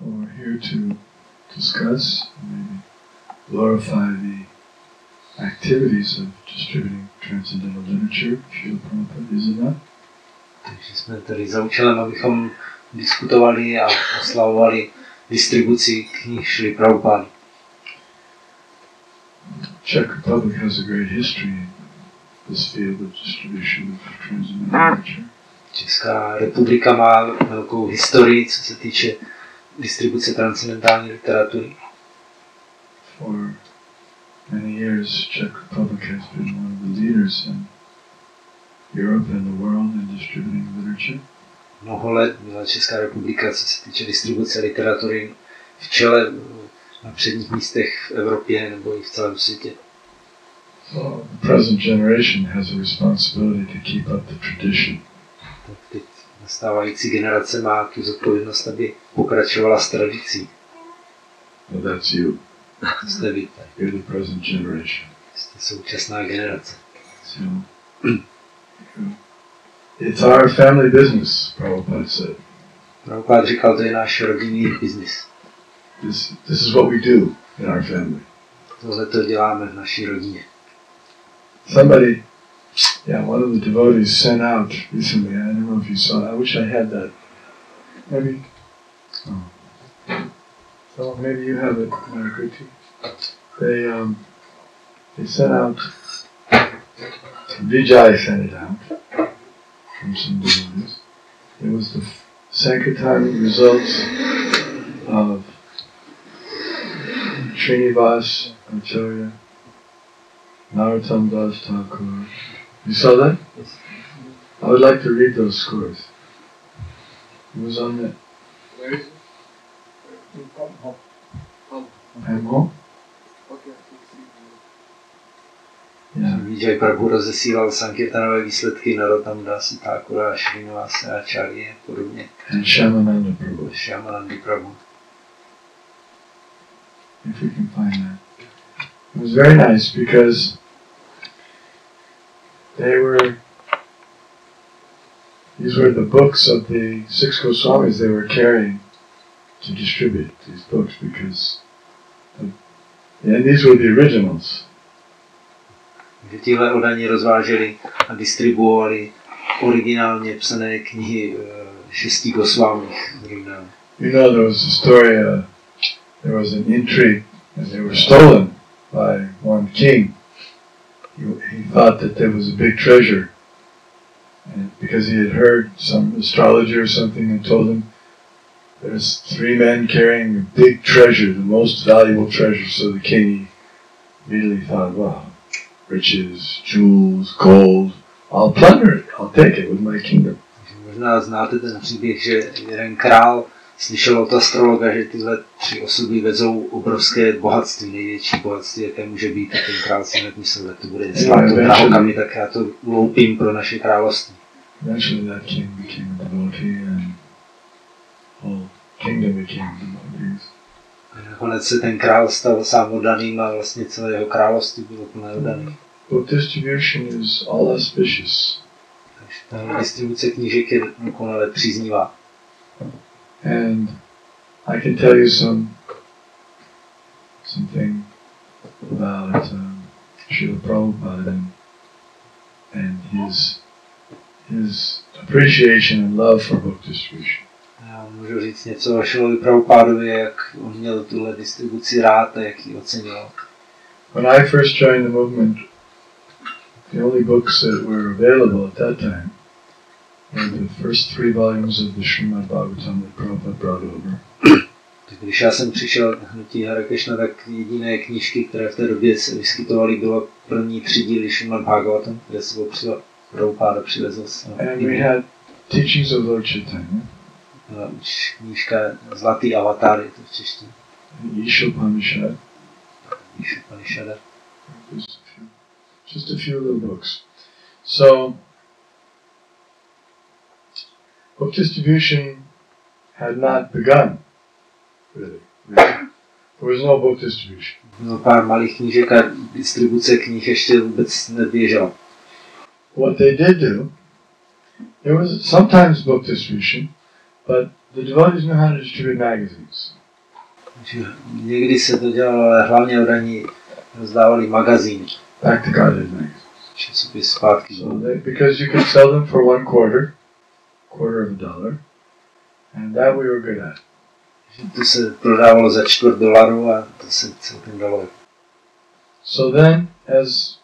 we're here to discuss, maybe glorify the activities of distributing transcendental literature. Srila Prabhupada, is it not? Takže jsme tady za účelem, abychom diskutovali a oslavovali distribuci knih Šrily Prabhupády. Czech Republic has a great history in this field of distribution of transcendental literature. Česká republika má velkou historii, co se týče distribuce transcendentální literatury. For many years, Czech Republic has been one of the leaders in Europe and the world in distributing literature. Mnoho let byla Česká republika, co se týče distribuce literatury, v čele na předních místech v Evropě nebo i v celém světě. So the present generation has a responsibility to keep up the tradition. Tak teď nastávající generace má tu zodpovědnost, aby pokračovala s tradicí. Well, that's you. Jste vy. You're the present generation. Jste současná generace. So, it's our family business, Prabhupada said. Prabhupada říkal, to je náš rodinný biznis. This is what we do in our family. Tohle to děláme v naší rodině. Somebody, one of the devotees sent out recently, I don't know if you saw it, I wish I had that. Maybe, so maybe you have it, Marakuti. They sent out, Vijay sent it out from some devotees. It was the Sankirtan results of Srinivas Acharya, Narottam Das Thakur. You saw that? Yes. I would like to read those scores. It was on the... Where is it? Home? Yeah. Vijay Prabhu rozesílal Sankirtanové výsledky Narottam Das Thakura, Srinivasa Acharya a podobně. And Shyamananda Prabhu. Shyamananda Prabhu. If we can find that. It was very nice because these were the books of the 6 Goswamis they were carrying to distribute these books because, and these were the originals. Tihle oddaní rozváželi a distribuovali originálně psané knihy 6 Goswamích. You know, there was a story, there was an intrigue and they were stolen by one king. He thought that there was a big treasure, and because he had heard some astrologer or something and told him there's 3 men carrying a big treasure, the most valuable treasure. So the king immediately thought, wow, riches, jewels, gold, I'll plunder it, I'll take it with my kingdom. Možná znáte ten příběh, že jeden král slyšel od astrologa, že tyhle 3 osoby vezou obrovské bohatství, největší bohatství, jaké může být, a ten král si myslel, že to bude zlato, drahokamy, tak já to loupím pro naše království. Eventually that king became a devotee and whole kingdom became devotees. A nakonec se ten král stal sám oddaným a vlastně celé jeho království bylo plné oddaných. Book distribution is all auspicious. Takže ta distribuce knížek je dokonale příznivá. And I can tell you something about Srila Prabhupada and his appreciation and love for book distribution. Já můžu říct něco o Šrilovi Prabhupádovi, jak on měl tuhle distribuci rád a jak ji ocenil. When I first joined the movement, the only books that were available at that time were the first 3 volumes of the Srimad Bhagavatam that Prabhupada brought over. Když já jsem přišel k hnutí Hare Krishna, tak jediné knížky, které v té době se vyskytovaly, bylo první 3 díly Srimad Bhagavatam, které se Prabhupáda přivezl. And we had teachings of Lord Chaitanya. Knížka Zlatý avatar, je to v češtině. Ishopanishad. Ishopanishad. Just a few little books. So, book distribution had not begun, really. There was no book distribution. Bylo pár malých knížek a distribuce knih ještě vůbec neběžela. What they did do, there was sometimes book distribution, but the devotees know how to distribute magazines. Někdy se to dělalo, ale hlavně oddaní rozdávali magazíny. Back to Godhead magazines. Časopis zpátky. So because you could sell them for $0.25 $0.25, and that we were good at. To se prodávalo za $0.25 a to se celkem dalo. So then, as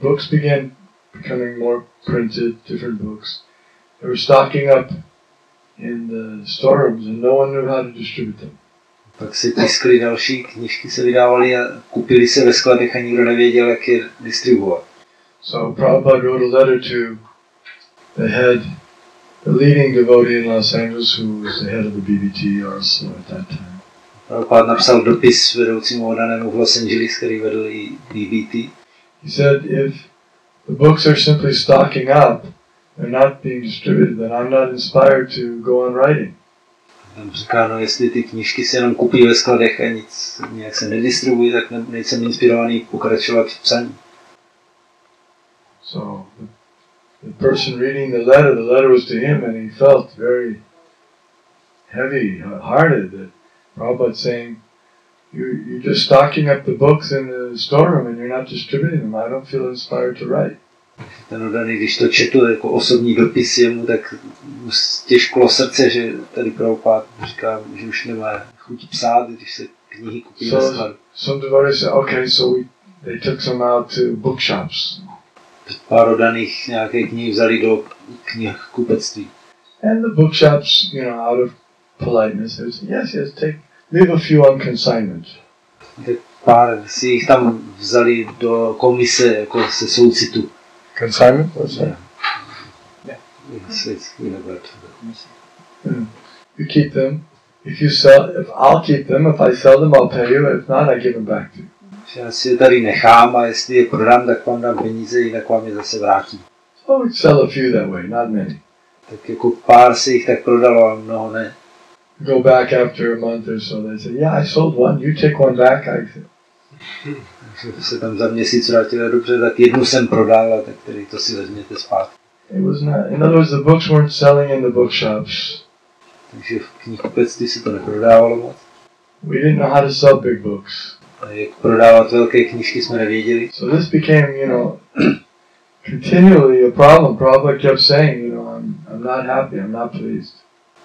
books began becoming more printed, different books, they were stocking up in the storerooms and no one knew how to distribute them. Pak se tiskly další knížky, se vydávaly a kupili se ve skladech a nikdo nevěděl, jak je distribuovat. So Prabhupada wrote a letter to the leading devotee in Los Angeles, who was the head of the BBT also at that time. Prabhupada napsal dopis vedoucímu oddanému v Los Angeles, který vedl i BBT. He said, if the books are simply stocking up, they're not being distributed, then I'm not inspired to go on writing. Tam říká, no jestli ty knížky se jenom kupí ve skladech a nějak se nedistribují, tak nejsem inspirovaný pokračovat v psaní. So the person reading the letter was to him, and he felt very heavy-hearted that Prabhupada's saying, you're just stocking up the books in the storeroom and you're not distributing them. I don't feel inspired to write. Ten oddaný, když to četl jako osobní dopis jemu, tak mu těžklo srdce, že tady Prabhupada říká, že už nemá chuť psát, když se knihy kupí ve skladu. Some devotees said, okay, so they took some out to bookshops. Pár oddaných nějaké knihy vzali do knihkupectví. And the bookshops, out of politeness, they said, yes, leave a few on consignment. Tak pár si jich tam vzali do komise jako se soucitu. Consignment? What's that? Yeah. It's You keep them. If I'll keep them, if I sell them, I'll pay you. If not, I give them back to you. Já si je tady nechám a jestli je prodám, tak vám dám peníze, jinak vám je zase vrátím. So we'd sell a few that way, not many. Tak jako pár si jich tak prodalo, a mnoho ne. Go back after a month or so, they say, yeah, I sold one, you take one back. Takže se tam za měsíc vrátili, dobře, tak jednu jsem prodal, a tak tedy to si vezměte zpátky. It was not, in other words, the books weren't selling in the bookshops. Takže v knihkupectví se to neprodávalo moc. We didn't know how to sell big books. A jak prodávat velké knížky jsme nevěděli. So this became, continually a problem. Prabhupada kept saying, I'm not happy, I'm not pleased.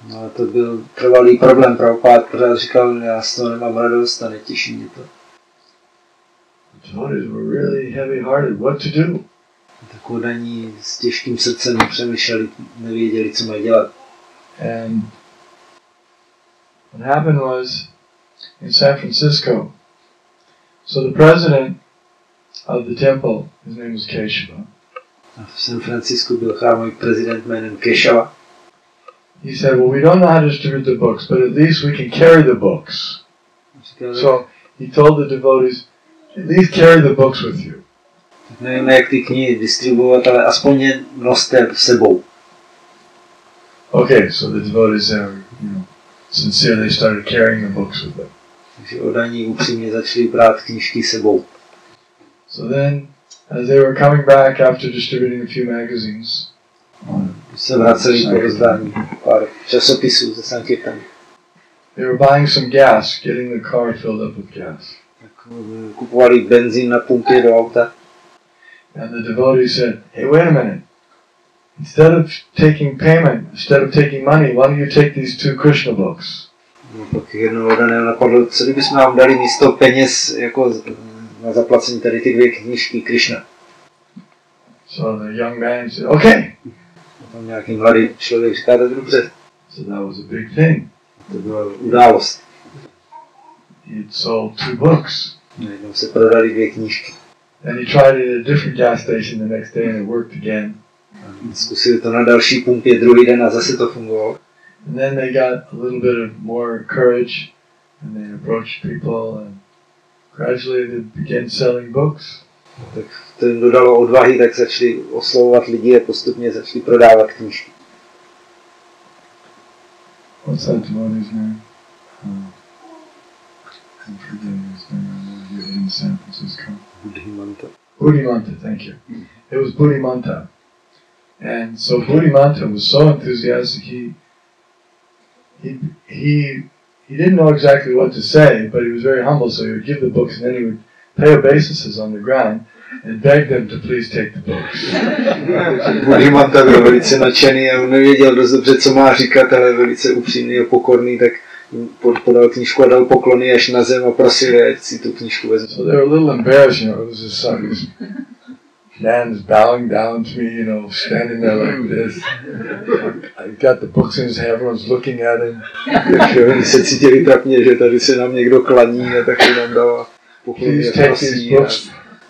No a to byl trvalý problém. Prabhupada pořád říkal, já z toho nemám radost a netěší mě to. The devotees were really heavy-hearted. What to do? Tak oddaní s těžkým srdcem přemýšleli, nevěděli, co mají dělat. And what happened was, in San Francisco, so the president of the temple, his name was Keshava. A v San Francisku byl chrámový prezident jménem Keshava. He said, well, we don't know how to distribute the books, but at least we can carry the books. So he told the devotees, at least carry the books with you. Tak nevíme, jak ty knihy distribuovat, ale aspoň je noste s sebou. Okay, so the devotees sincerely started carrying the books with them. Takže oddaní upřímně začali brát knížky s sebou. So then, as they were coming back after distributing a few magazines, se vraceli po rozdání pár časopisů ze Sankirtany. They were buying some gas, getting the car filled up with gas. Tak kupovali benzín na pumpě do auta. And the devotee said, hey, wait a minute. Instead of taking payment, instead of taking money, why don't you take these 2 Krishna books? No, pak jednou oddaného napadlo, co kdybychom vám dali místo peněz jako na zaplacení tady ty 2 knížky Krishna. So the young man said, okay. Tam nějaký mladý člověk říká, tak dobře. So that was a big thing. To byla událost. He sold 2 books. Najednou se prodali 2 knížky. And he tried it at a different gas station the next day and it worked again. Zkusili to na další pumpě druhý den a zase to fungovalo. And then they got a little bit of more courage and they approached people and gradually they began selling books. Tak to jim dodalo odvahy, tak začali oslovovat lidi a postupně začali prodávat knížky. What's that devotee's name? I'm forgetting his name. I know you're in San Francisco. Buddhimanta, thank you. It was Buddhimanta. And so Buddhimanta was so enthusiastic, he didn't know exactly what to say, but he was very humble, so he would give the books and then he would pay obeisances on the ground and beg them to please take the books. Buddhimanta byl velice nadšený a on nevěděl dost dobře, co má říkat, ale velice upřímný a pokorný, tak podal knížku a dal poklony až na zem a prosil, ať si tu knížku vezme. So they were a little embarrassed, you know, it was this man's bowing down to me, you know, standing there like this. I got the books in his hand, everyone's looking at him. Takže oni se cítili trapně, že tady se nám někdo klaní a taky nám dává poklony a prosí.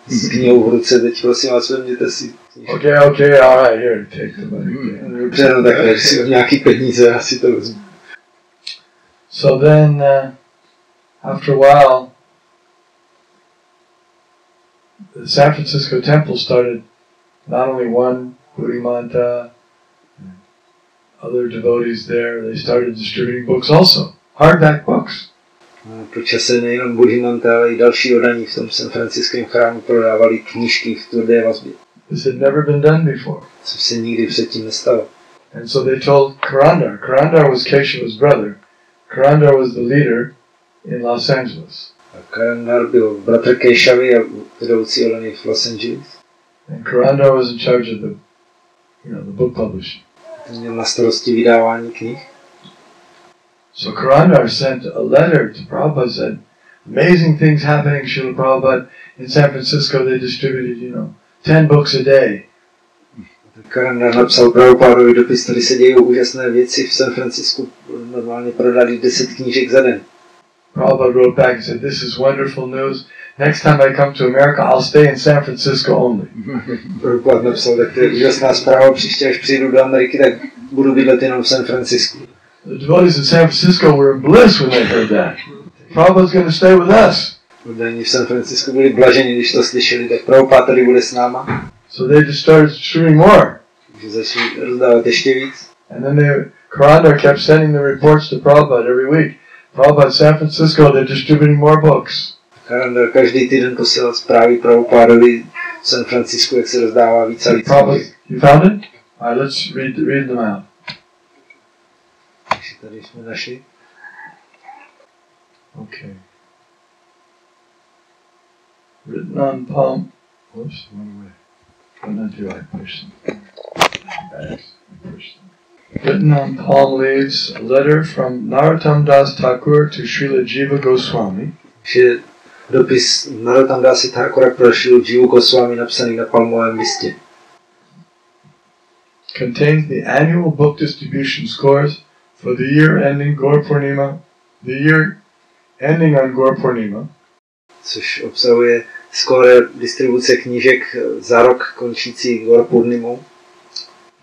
S knihou v ruce, teď prosím vás, vezměte si knížku. Okay, all right, here, take the money. Dobře, no takhle, si o nějaký peníze, já si to vezmu. So then, after a while, the San Francisco temple started not only one Buddhimanta, other devotees there, they started distributing books also, hardback books. Po čase nejenom Buddhimanta, ale i další odaní v tom San Francisském chrámu prodávali knížky v tvrdé vazbě. This had never been done before. Což se nikdy předtím nestalo. And so they told Karandar. Karandar was Kesava's brother. Karandar was the leader in Los Angeles. Karandar byl bratr Keshavy a vedoucí odany v Los Angeles. And Karandar was in charge of the book publishing. Ten měl na starosti vydávání knih. So Karandar sent a letter to Prabhupada, said, amazing things happening, Srila Prabhupada. In San Francisco they distributed, 10 books a day. Karandar napsal Prabhupádovi dopis, tady se dějí úžasné věci v San Francisku, normálně prodali 10 knížek za den. Prabhupada wrote back and said, this is wonderful news. Next time I come to America, I'll stay in San Francisco only. Prabhupada napsal, tak to je úžasná zpráva, příště až přijdu do Ameriky, tak budu bydlet jenom v San Francisku. The devotees in San Francisco were in bliss when they heard that. Prabhupada's going to stay with us. Oddaní v San Francisku byli blaženi, když to slyšeli, tak Prabhupada tady bude s náma. So they just started distributing more. Takže začali rozdávat ještě víc. And then Karandar kept sending the reports to Prabhupada every week. Prabhupada, San Francisco, they're distributing more books. Karandar každý týden posílal zprávy Prabhupádovi v San Francisku, jak se rozdává víc a víc. You found it? All right, let's read them out. Takže tady jsme našli. Okay. Written on palm. Whoops, went away. What did I do? I pushed them. Bags. I pushed them. Written on palm leaves, a letter from Narottam Das Thakur to Srila Jiva Goswami. Je dopis Narottam Dasi Thakura pro Srilu Jivu Goswami napsaný na palmovém listě. Contains the annual book distribution scores for the year ending on Gaur Purnima, což obsahuje skóre distribuce knížek za rok končící Gaur Purnimou.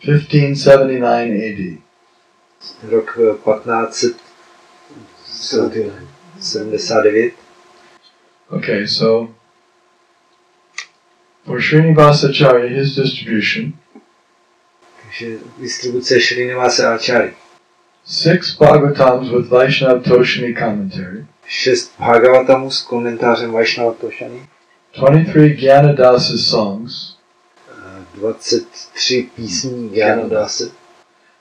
1579 AD. Rok 1579. Okay, so for Srinivasacharya, his distribution, takže distribuce Srinivasa Acharya. 6 Bhagavatams with Vaishnava Toshani commentary. 6 Bhagavatamů s komentářem Vaishnava Toshani. 23 Gyanadasa songs. 23 písní Gyanadasa.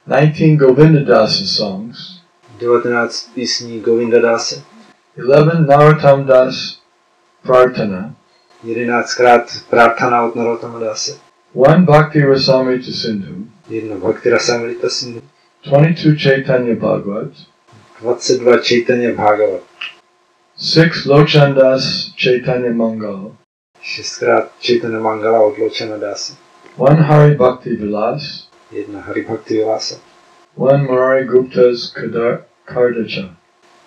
19 Govindadasa songs. 19 písní Govindadasa. 11 Narottam Das Prarthana. 11krát Prarthana od Narottama Dase. 1 Bhakti Rasamrita Sindhu. 1 Bhakti Rasamrita Sindhu. 22 Chaitanya Bhagavat. 22 Chaitanya Bhagavat. 6 Lochandas Chaitanya Mangal. 6krát Chaitanya Mangala od Lochana Dase. 1 Hari Bhakti Vilas. 1 Hari Bhakti Vilasa. 1 Murari Gupta's Kardacha.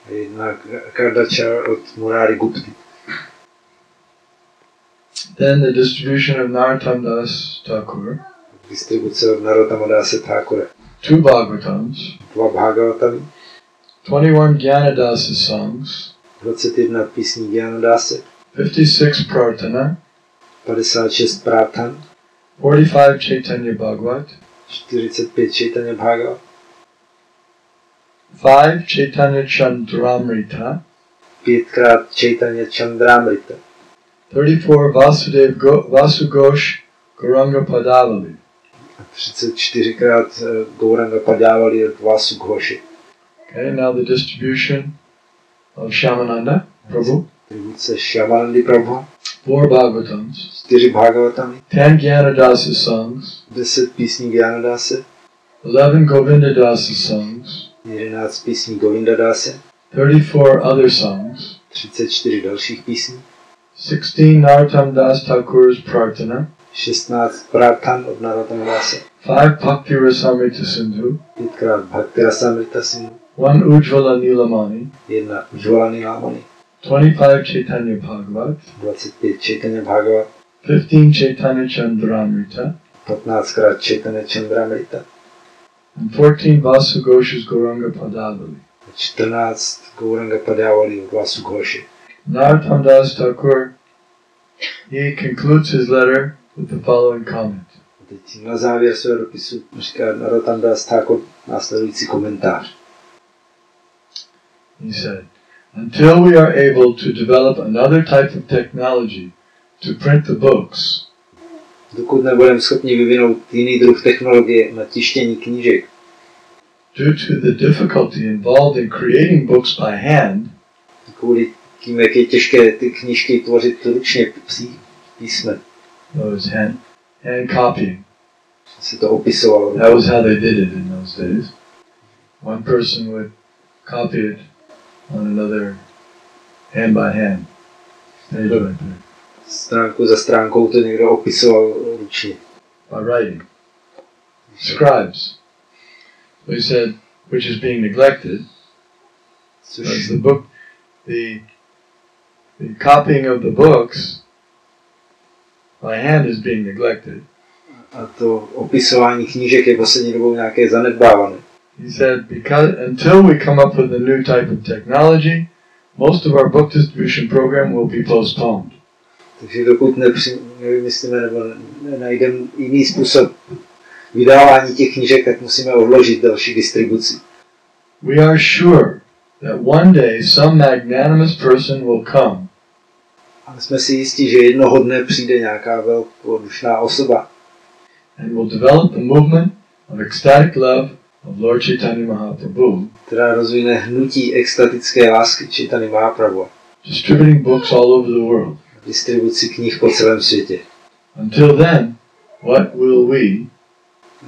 1 Kardacha od Murari Gupty. Then the distribution of Narottam Das Thakur. Distribuce od Narottama Dase Thakura. 2 Bhagavatams. 2 Bhagavatamy. 21 Gyanadasa songs. 21 písní Gyanadase. 56 Prarthana. 56 Prarthan. 45 Chaitanya Bhagavat. 45 Chaitanya Bhagavat. 5 Chaitanya Chandramrita. 5krát Chaitanya Chandramrita. 34 Vasugosh Gauranga Padavali. 34krát Gauranga Padavali od Vasughoshi. Okay, now the distribution of Shamananda Prabhu. Distribuce Shyamanandy Prabhu. 4 Bhagavatams. 4 Bhagavatamy. 10 Jnanadasa songs. 10 písní Jnanadase. 11 Govindadasa songs. 11 písní Govindadase. 34 other songs. 34 dalších písní. 16 Narottam Das Thakur's Prarthana. 16 Prarthan od Narottama Dase. 5 Bhakti Rasamrita Sindhu. 5krát Bhakti Rasamrita Sindhu. 1 Ujjvala Nilamani. 1 Ujjvala Nilamani. 25 Chaitanya Bhagavat. 25 Chaitanya Bhagavat. 15 Chaitanya Chandramrita. 15krát Chaitanya Chandramrita. And 14 Vasu Ghosha's Gauranga Padavali. 14 Gauranga Padavali od Vasu Ghoshi. Narottam Das Thakur, he concludes his letter with the following comment. Teď na závěr svého dopisu říká Narottam Das Thakur následující komentář. He said, until we are able to develop another type of technology to print the books, dokud nebudeme schopni vyvinout jiný druh technologie na tištění knížek, due to the difficulty involved in creating books by hand, kvůli tím, jak je těžké ty knížky tvořit ručně písmem. that was hand copying. Se to opisovalo. That was how they did it in those days. One person would copy it on another hand by hand. Page by page. Stránku za stránkou to někdo opisoval ručně. By writing. Scribes. So he said, which is being neglected. Because the book, the copying of the books by hand is being neglected. A to opisování knížek je poslední dobou nějaké zanedbávané. He said, because until we come up with a new type of technology, most of our book distribution program will be postponed. Takže dokud nevymyslíme nebo nenajdeme jiný způsob vydávání těch knížek, tak musíme odložit další distribuci. We are sure that one day some magnanimous person will come. A jsme si jistí, že jednoho dne přijde nějaká velkodušná osoba. And will develop the movement of ecstatic love of Lord Chaitanya Mahaprabhu, která rozvine hnutí extatické lásky Chaitanya Mahaprabhu. distributing books all over the world. Distribuci knih po celém světě. Until then, what will we,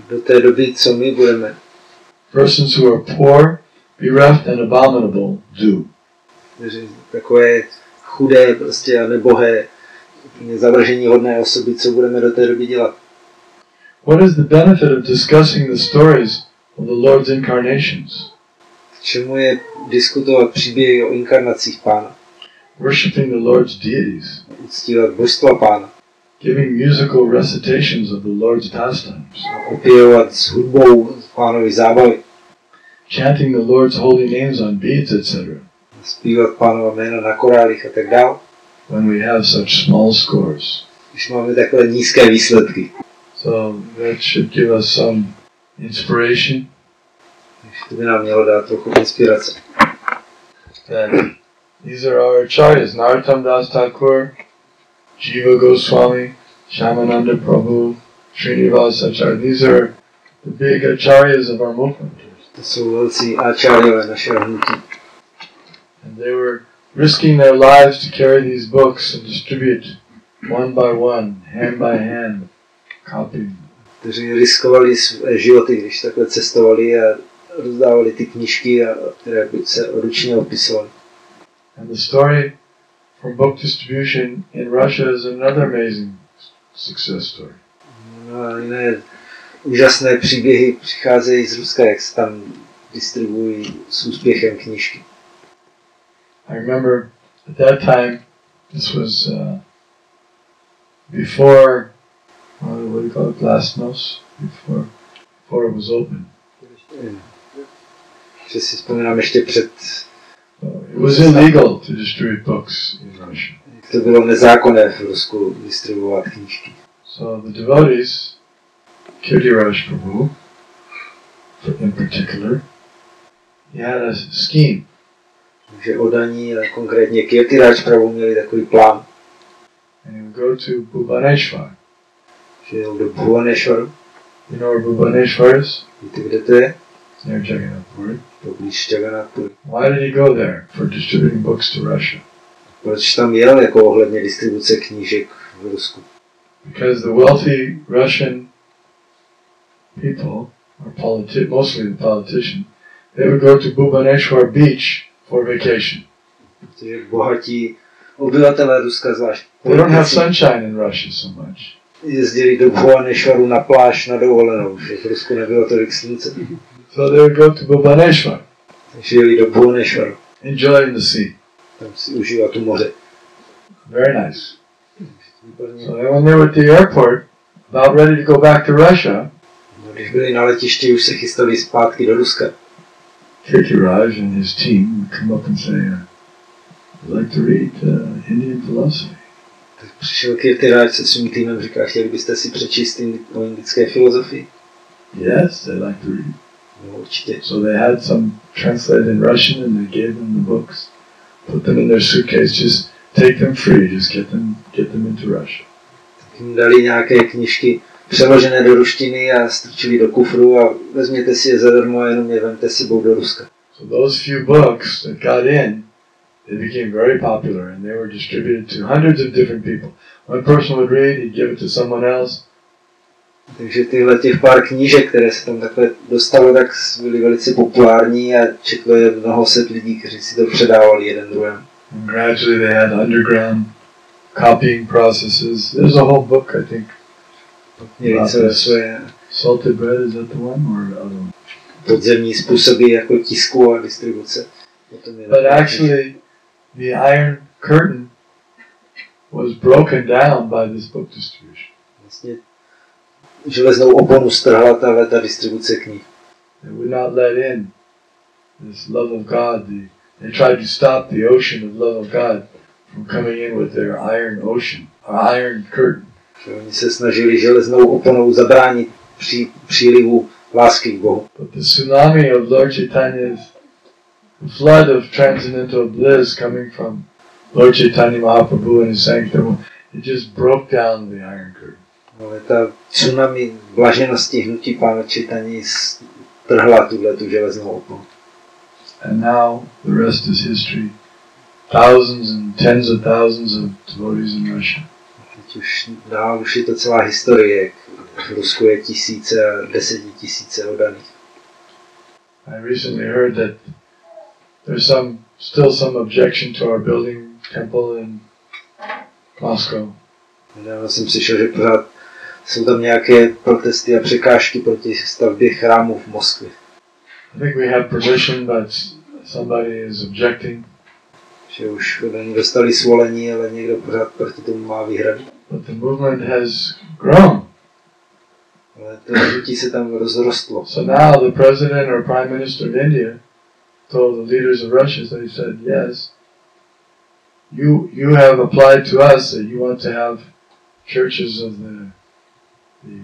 do té doby, co my budeme, persons who are poor, bereft and abominable, do? Takové chudé prostě a nebohé, zavržení hodné osoby, co budeme do té doby dělat? What is the benefit of discussing the stories of the Lord's incarnations? K čemu je diskutovat příběhy o inkarnacích Pána? Worshipping the Lord's deities. Uctívat božstva Pána. Giving musical recitations of the Lord's pastimes. Opěvovat s hudbou Pánovi zábavy. Chanting the Lord's holy names on beads, etc. Zpívat Pánova jména na korálích a tak dále. When we have such small scores. Když máme takové nízké výsledky. So that should give us some inspiration. Takže to by nám mělo dát trochu inspirace. And these are our acharyas, Narottam Das Thakur, Jiva Goswami, Shamananda Prabhu, Srinivasa Acharya. These are the big acharyas of our movement. To jsou velcí acharyové našeho hnutí. And they were risking their lives to carry these books and distribute one by one, hand by hand, copying. Kteří riskovali své životy, když takhle cestovali a rozdávali ty knížky, které se ručně opisovaly. And the story from book distribution in Russia is another amazing success story. No a jiné úžasné příběhy přicházejí z Ruska, jak se tam distribuují s úspěchem knížky. I remember at that time, this was before, what do you call it, glasnost? Before it was open. Že si vzpomínám ještě před... It was illegal to distribute books in Russia. To bylo nezákonné v Rusku distribuovat knížky. So the devotees, Kirtiraj Prabhu, in particular, he had a scheme. Takže oddaní, ale konkrétně Kirtiraj Prabhu měli takový plán. And he would go to Bhubaneswar. Že jel do Bhubaneswaru. You know where Bhubaneswar is? Víte, kde to je? Near Jagannath Puri. poblíž Jagannathpury. Why did he go there? For distributing books to Russia. Proč tam jel jako ohledně distribuce knížek v Rusku? Because the wealthy Russian people, or mostly the politicians, they would go to Bhubaneswar beach for vacation. Protože bohatí obyvatelé Ruska zvlášť They don't have sunshine in Russia so much. jezdili do Bhubaneswaru na pláž na dovolenou, že v Rusku nebylo tolik slunce. So they would go to Bhubaneswar. Takže jeli do Bhubaneswaru. Enjoying the sea. Tam si užívat tu moře. Very nice. So then when they were at the airport, about ready to go back to Russia, Když byli na letišti, už se chystali zpátky do Ruska. Kirtiraj and his team would come up and say, I'd like to read Indian philosophy. Tak přišel Kirtiraj se svým týmem, říká, chtěli byste si přečíst o indické filozofii? Yes, they like to read. No, určitě. So they had some translated in Russian and they gave them the books. Put them in their suitcase, just take them free, just get them into Russia. Tak jim dali nějaké knížky přeložené do ruštiny a strčili do kufru a vezměte si je zadarmo a jenom je vemte sebou do Ruska. So those few books that got in, they became very popular and they were distributed to hundreds of different people. One person would read, he'd give it to someone else. Takže tyhle těch pár knížek, které se tam takhle dostalo, tak byly velice populární a četlo je mnoho set lidí, kteří si to předávali jeden druhému. And gradually they had underground copying processes. There's a whole book, I think. Měli celé svoje Salted bread, is that the one or the other one? podzemní způsoby jako tisku a distribuce. But actually, the Iron Curtain was broken down by this book distribution. Vlastně železnou oponu strhla ta distribuce knih. They would not let in this love of God. They tried to stop the ocean of love of God from coming in with their iron ocean, or iron curtain. Oni se snažili železnou oponou zabránit přílivu lásky k Bohu. But the tsunami of Lord Chaitanya's flood of transcendental bliss coming from Lord Chaitanya Mahaprabhu and his sanctum, it just broke down the iron curtain. Ale ta tsunami blaženosti hnutí Pána Chaitanya strhla tu železnou oponu. And now the rest is history. Thousands and tens of thousands of devotees in Russia. Teď už je to celá historie. V Rusku je tisíce a desetitisíce oddaných. I recently heard that there's still some objection to our building temple in Moscow. Nedávno jsem slyšel, že pořád jsou tam nějaké protesty a překážky proti stavbě chrámu v Moskvě. I think we have permission, but somebody is objecting. Že už oni dostali svolení, ale někdo pořád proti tomu má výhrady. But the movement has grown. Ale to hnutí se tam rozrostlo. So now the president or prime minister of India told the leaders of Russia, so he said, yes, you have applied to us that you want to have churches of the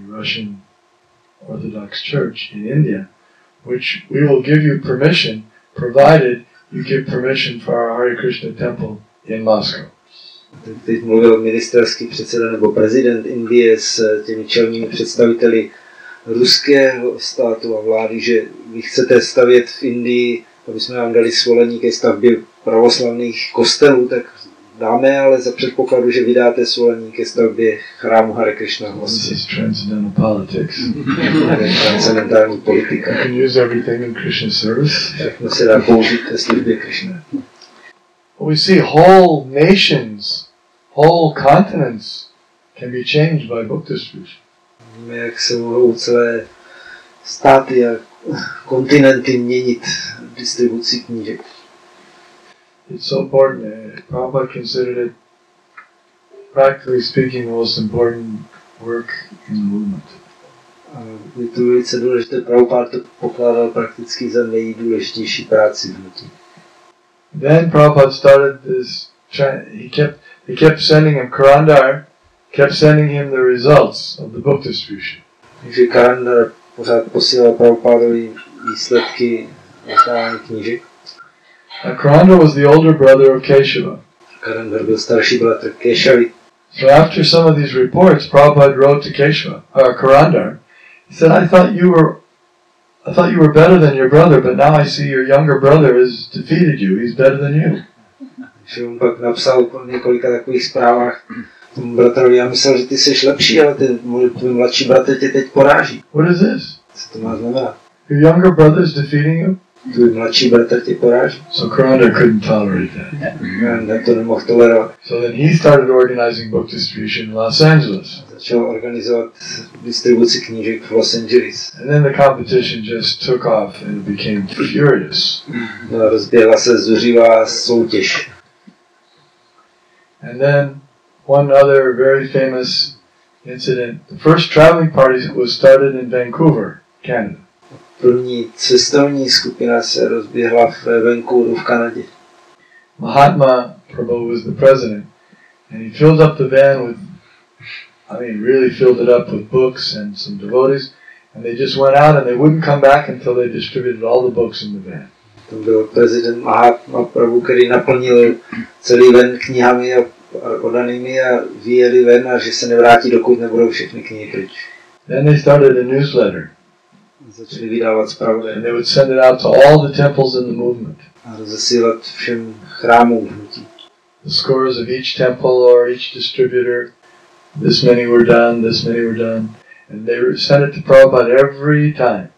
Russian Orthodox Church in India, which we will give you permission, provided you give permission for our Hare Krishna temple in Moscow. Teď mluvil ministerský předseda nebo prezident Indie s těmi čelními představiteli ruského státu a vlády, že vy chcete stavět v Indii, aby jsme vám dali svolení ke stavbě pravoslavných kostelů, tak dáme, ale za předpokladu, že vydáte svolení ke stavbě chrámu Hare Krishna v Moskvě. This is transcendental politics. Transcendentální politika. You can use everything in Krishna service. Všechno se dá použít ve službě Krishna. We see whole nations, whole continents can be changed by book distribution. Víme, jak se mohou celé státy a kontinenty měnit distribucí knížek. It's so important. Prabhupada considered it, practically speaking, the most important work in the movement. Je to velice důležité. Prabhupada to pokládal prakticky za nejdůležitější práci v hnutí. Then Prabhupada started this. He kept sending him Karandar, kept sending him the results of the book distribution. Takže Karandar pořád posílal Prabhupadovi výsledky rozdávání knížek. And Karandar was the older brother of Keshava. Karandar byl starší bratr Keshavy. So after some of these reports, Prabhupada wrote to Karandar. He said, I thought you were I thought you were better than your brother, but now I see your younger brother has defeated you. He's better than you. Takže on pak napsal po několika takových zprávách tomu bratrovi, já myslel, že ty jsi lepší, ale tvůj mladší bratr tě teď poráží. What is this? Co to má znamenat? Your younger brother is defeating you? Tvůj mladší bratr tě poráží. So Karanda couldn't tolerate that. Karanda to nemohl tolerovat. So then he started organizing book distribution in Los Angeles. Začal organizovat distribuci knížek v Los Angeles. And then the competition just took off and it became furious. No, rozběhla se zuřivá soutěž. And then one other very famous incident. The first traveling party was started in Vancouver, Canada. První cestovní skupina se rozběhla v Vancouveru v Kanadě. Mahatma Prabhu was the president, and he filled up the van with, really filled it up with books and some devotees, and they just went out and they wouldn't come back until they distributed all the books in the van. To byl prezident Mahatma Prabhu, který naplnil celý ven knihami a odanými a vyjeli ven a že se nevrátí, dokud nebudou všechny knihy pryč. Then they started a newsletter. Začali vydávat zpravodaje. And they would send it out to all the temples in the movement. A rozesílat všem chrámům hnutí. The scores of each temple or each distributor. This many were done, this many were done. And they sent it to Prabhupada every time.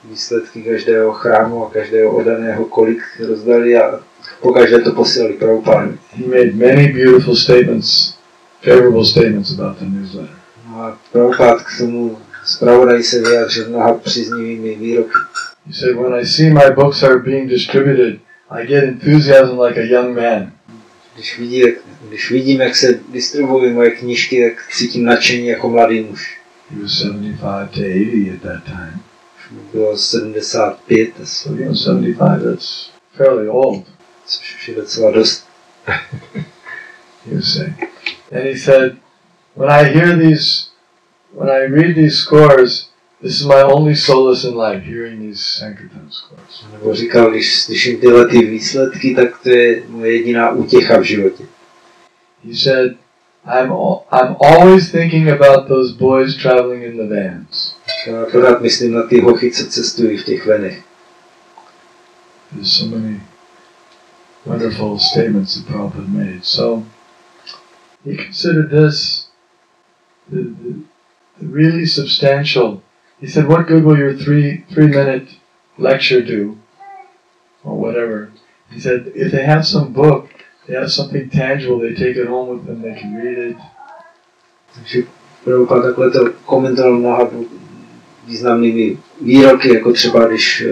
Výsledky každého chrámu a každého oddaného, kolik rozdali a pokaždé to posílali Prabhupádovi. He made many beautiful statements, favorable statements about the newsletter. No a Prabhupád k tomu zpravodaj se vyjádřil mnoha příznivými výroky. He said, when I see my books are being distributed, I get enthusiasm like a young man. Když vidím, jak se distribuují moje knížky, tak cítím nadšení jako mladý muž. He was 75 to 80 at that time. Bylo 75. So 75, that's fairly old. Což už je docela dost. He was saying. And he said, when I read these scores, this is my only solace in life, hearing these Sankirtan scores. Nebo říkal, když slyším tyhle ty výsledky, tak to je moje jediná útěcha v životě. He said, I'm always thinking about those boys traveling in the vans. Já pořád myslím na ty hochy, co cestují v těch venech. There's so many wonderful statements that Prabhupada made. So he considered this the really substantial. He said, what good will your three-minute lecture do? Or whatever. He said, if they have some book, they have something tangible, they take it home with them, they can read it. Takže Prabhupada takhle to komentoval mnoha významnými výroky, jako třeba když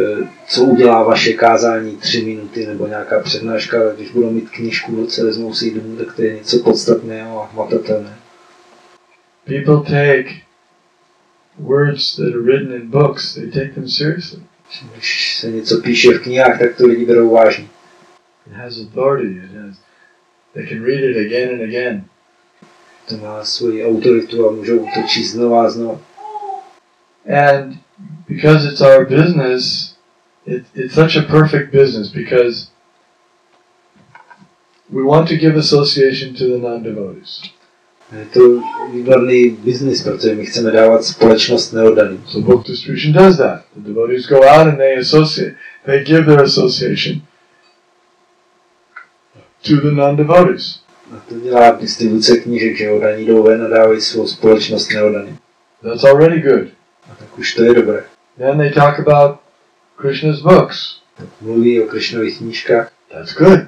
co udělá vaše kázání 3 minuty nebo nějaká přednáška, když budou mít knížku v ruce, vezmou si ji domů, tak to je něco podstatného a hmatatelné. People take words that are written in books, they take them seriously. Když se něco píše v knihách, tak to lidi berou vážně. It has authority, they can read it again and again. To má svoji autoritu a můžou to číst znova a znova. And because it's our business, it's such a perfect business because we want to give association to the non-devotees. Je to výborný biznis, protože my chceme dávat společnost neoddaným. So book distribution does that. The devotees go out and they give their association to the non-devotees. A to dělá distribuce knížek, že oddaní jdou ven a dávají svou společnost neoddaným. That's already good. A tak už to je dobré. Then they talk about Krishna's books. Tak mluví o Krishnových knížkách. That's good.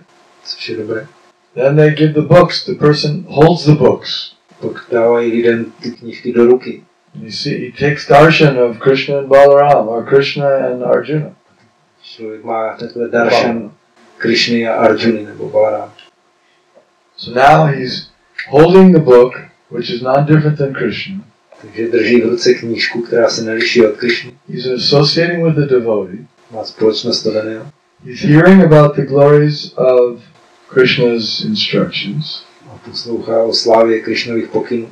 Což je dobré. Then they give the books. The person holds the books. Pak dávají lidem ty knížky do ruky. You see, he takes darshan of Krishna and Balaram, or Krishna and Arjuna. Člověk má takhle darshan Krishny a Arjuny nebo Balaram. So now he's holding the book, which is not different than Krishna. Takže drží v ruce knížku, která se neliší od Krishny. He's associating with the devotee. Má společnost oddaného. He's hearing about the glories of Krishna's instructions. A poslouchá o slávě Krishnových pokynů.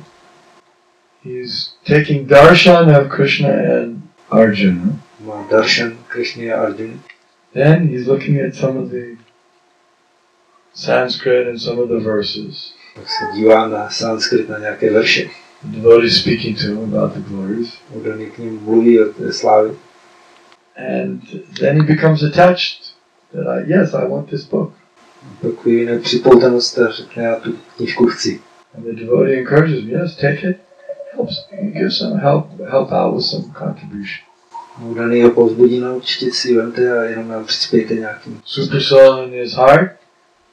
He's taking darshan of Krishna and Arjuna. Má darshan Krishny a Arjuny. Then he's looking at some of the Sanskrit and some of the verses. Tak se dívá na sanskrit, na nějaké verše. The devotee is speaking to him about the glories. Oddaný k ním mluví o té slávě. And then he becomes attached that yes, I want this book. Pak vyvine připoutanost a řekne, já tu knížku chci. And the devotee encourages me, yes, take it. Give some help out with some contribution. Daný ho povzbudí, no určitě si vemte a jenom nám přispějte nějakým. Super soul in his heart,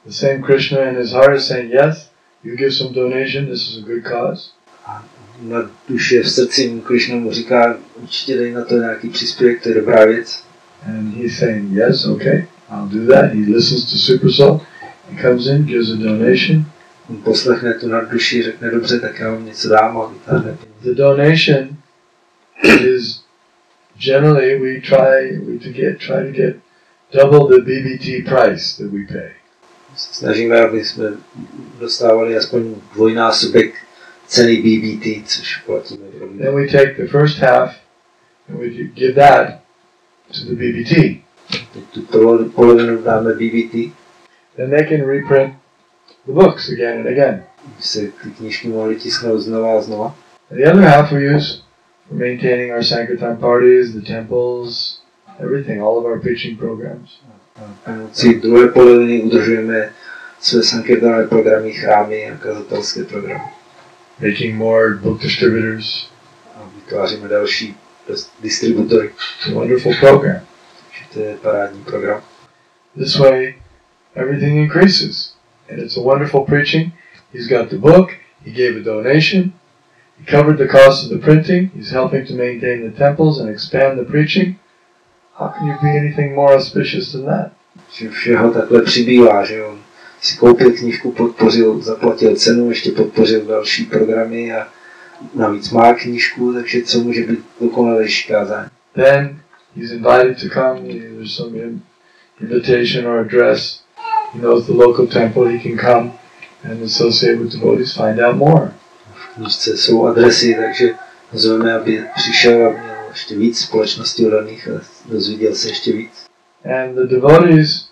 the same Krishna in his heart is saying, yes, you give some donation, this is a good cause. A na duši v srdci Krishna mu říká, určitě dej na to nějaký příspěvek, to je dobrá věc. And he's saying, yes, okay, I'll do that. He listens to Super Soul, he comes in, gives a donation. On poslechne tu nad duši, řekne, dobře, tak já vám něco dám a vytáhne peníze. The donation is generally we try to get double the BBT price that we pay. Snažíme, aby jsme dostávali aspoň dvojnásobek ceny BBT, což platíme. Then we take the first half and we give that to the BBT. Tu polovinu dáme BBT. Then they can reprint the books again and again. Se ty knížky mohly tisknout znova a znova. And the other half we use for maintaining our Sankirtan parties, the temples, everything, all of our preaching programs. Pomocí druhé poloviny udržujeme své sankirtanové programy, chrámy a kazatelské programy. Making more book distributors. A vytváříme další distributory. It's a wonderful program. To je parádní program. This way, everything increases. And it's a wonderful preaching. He's got the book, he gave a donation, he covered the cost of the printing, he's helping to maintain the temples and expand the preaching. How can you be anything more auspicious than that? Všeho takhle přibývá, že on si koupil knížku, podpořil, zaplatil cenu, ještě podpořil další programy a navíc má knížku, takže co může být dokonalejší kázání. Then he's invited to come, there's some invitation or address. He knows the local temple, he can come and associate with devotees, find out more. V knížce jsou adresy, takže zveme, aby přišel a měl ještě víc společností oddaných a dozvěděl se ještě víc. And the devotees,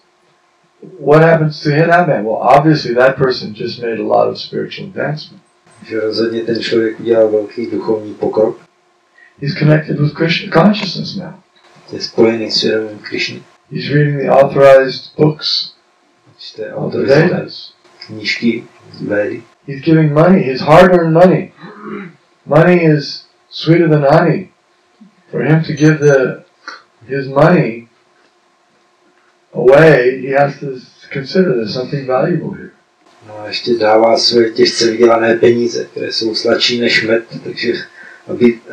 what happens to that man? Well, obviously that person just made a lot of spiritual advancement. Že rozhodně ten člověk udělal velký duchovní pokrok. He's connected with Krishna consciousness now. Je spojený s vědomím Krishny. He's reading the authorized books of the Vedas. Knížky z Védy. He's giving money, his hard-earned money. Money is sweeter than honey. For him to give his money away, he has to consider there's something valuable here. No a ještě dává své těžce vydělané peníze, které jsou sladší než med, takže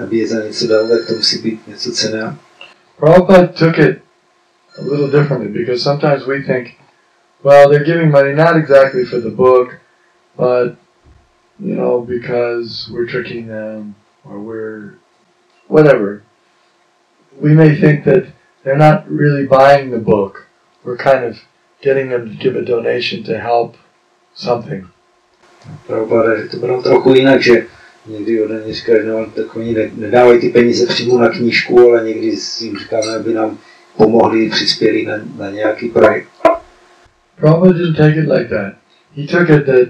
aby je za něco dal, tak to musí být něco cenného. Prabhupada took it a little differently because sometimes we think, well, they're giving money not exactly for the book, but, because we're tricking them or we're whatever. We may think that they're not really buying the book. We're kind of getting them to give a donation to help something. Prabhupada, že to bylo trochu jinak, že někdy od něj říká, že tak oni nedávají ty peníze přímo na knížku, ale někdy jim říkáme, aby nám pomohli, přispěli na nějaký projekt. Prabhupada didn't take it like that. He took it that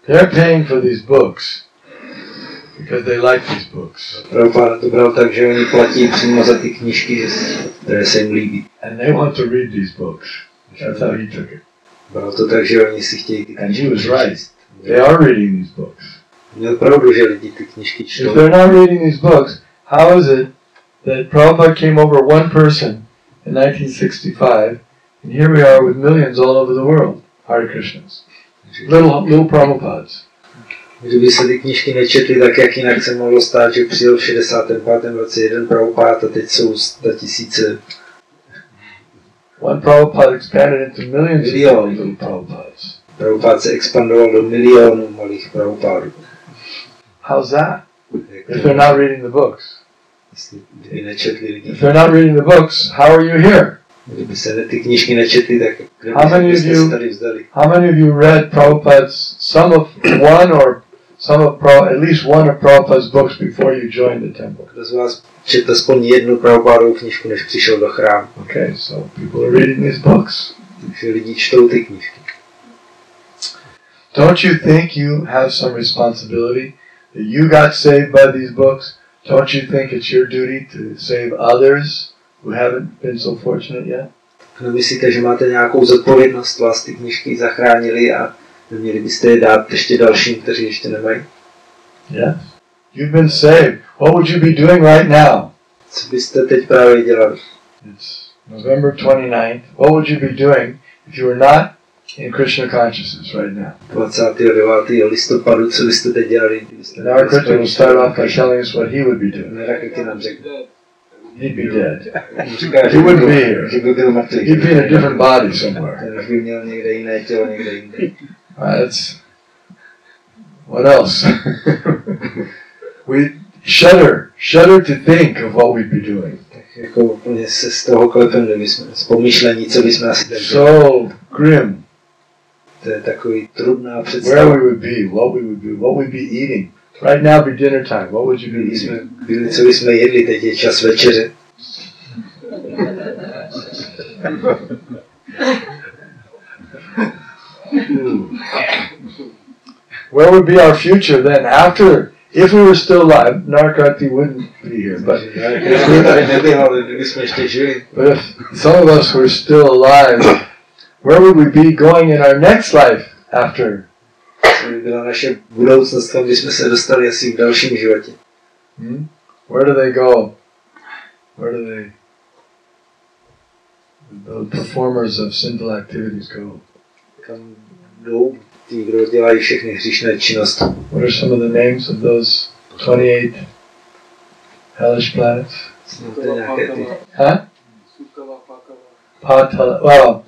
they're paying for these books because they like these books. Prabhupada to bral tak, že oni platí přímo za ty knížky, které se jim líbí. And they want to read these books. That's how he took it. Bral to tak, že oni si chtějí ty knížky. And he was right. They are reading these books. Měl pravdu, že lidi ty knížky čtou. If they're not reading these books, how is it that Prabhupada came over one person in 1965, and here we are with millions all over the world, Hare Krishnas, little Prabhupads. Kdyby se ty knížky nečetly, tak jak jinak se mohlo stát, že přijel v 65. roce jeden Prabhupád a teď jsou 100 000. One Prabhupada expanded into millions of little Prabhupads. Prabhupád se expandoval do milionů malých Prabhupádů. How's that? If they're not reading the books. If they're not reading the books, how are you here? Kdyby se ty knížky nečetly, tak how many of you read Prabhupada's at least one of Prabhupada's books before you joined the temple? Kdo z vás četl aspoň jednu Prabhupádovou knížku, než přišel do chrámu? Okay, so people are reading these books. Takže lidi čtou ty knížky. Don't you think you have some responsibility that you got saved by these books? Don't you think it's your duty to save others who haven't been so fortunate yet? Nemyslíte, že máte nějakou zodpovědnost, vás ty knížky zachránili a neměli byste je dát ještě dalším, kteří ještě nemají? Yes. You've been saved. What would you be doing right now? Co byste teď právě dělali? It's November 29th. What would you be doing if you were not in Krishna consciousness right now? 29. listopadu, co byste teď dělali? And our Krishna will start off by telling us what he would be doing. Nám řekne. He'd be dead. He wouldn't be here. Že by byl mrtvý. He'd be in a different body somewhere. Ten by měl někde jiné tělo, někde jinde. That's what else? We shudder to think of what we'd be doing. Tak jako úplně se z toho klepem, z pomyšlení, co bychom asi teď so grim. To je takový trudná představa. Where we would be, what we'd be eating. Right now be dinner time. What would you be eating? Co bychom jedli, teď je čas večeře. Where would be our future then after? If we were still alive, Narkarti wouldn't be here. But if some of us were still alive, where would we be going in our next life after? Byla naše budoucnost, kam bychom se dostali asi v dalším životě. Where do they go? Where do they? The performers of sinful activities go. Kam jdou ti, kdo dělají všechny hříšné činnosti? What are some of the names of those 28 hellish planets? Huh? Patala. Well,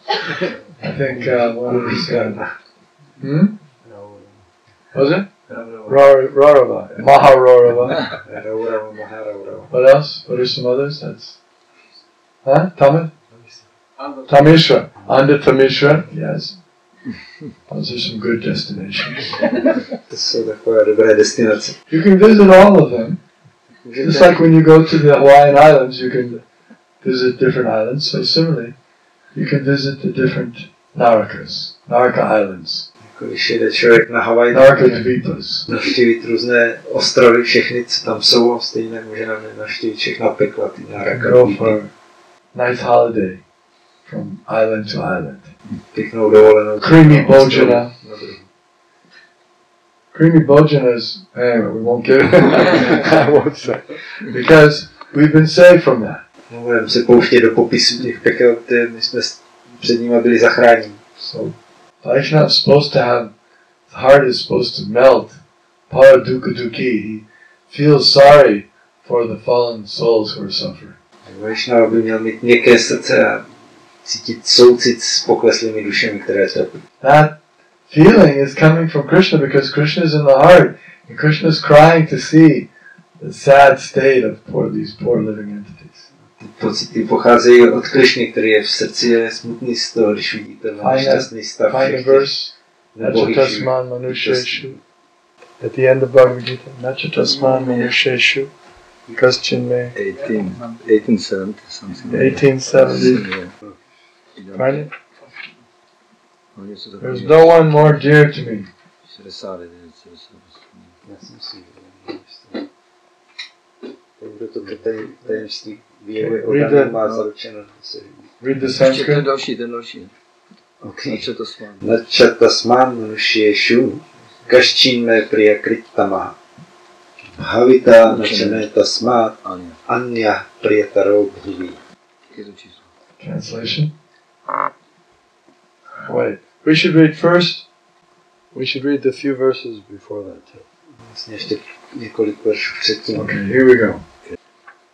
I think one is. Was it? Rarava. Mahararava. What else? What are some others? That's. Huh? Tamil? Tamishra. Under Tamishra. Yes. Those are some good destinations. You can visit all of them. Just like when you go to the Hawaiian Islands, you can visit different islands. So similarly, you can visit the different Narakas, Naraka Islands. Když jde člověk na Havaj, navštívit různé ostrovy, všechny, co tam jsou, stejně může navštívit všechna pekla, ty Naraka. Go for nice holiday from island to island. Pěknou dovolenou. Creamy Bojana. Creamy Bojana is, anyway, we won't get it. I won't say. Because we've been saved from that. Nebudeme se pouštět do popisu těch pekel, které my jsme před nimi byli zachráněni. So, Vaishnava is supposed to have, the heart is supposed to melt. Para dukkha dukhi. He feels sorry for the fallen souls who are suffering. Vaishnava by měl mít měkké srdce a cítit soucit s pokleslými dušemi, které trpí. That feeling is coming from Krishna because Krishna is in the heart and Krishna is crying to see the sad state of these poor living entities. Ty pocity pocházejí od Krishny, který je v srdci, je smutný z toho, když vidí ten nešťastný stav. Find a verse. Nachatasman manusheshu. At the end of Bhagavad Gita. Nachatasman manusheshu. Kaschin me. 1870 something. 1870. Find it? There's no one more dear to me. Read the Sanskrit. Nachatasman manusheshu. Kaschin me priyakrittamaha. Bhavita nachame tasmat anya priyataro bhuvi. Translation. Wait. We should read first. We should read the few verses before that too. Okay, here we go.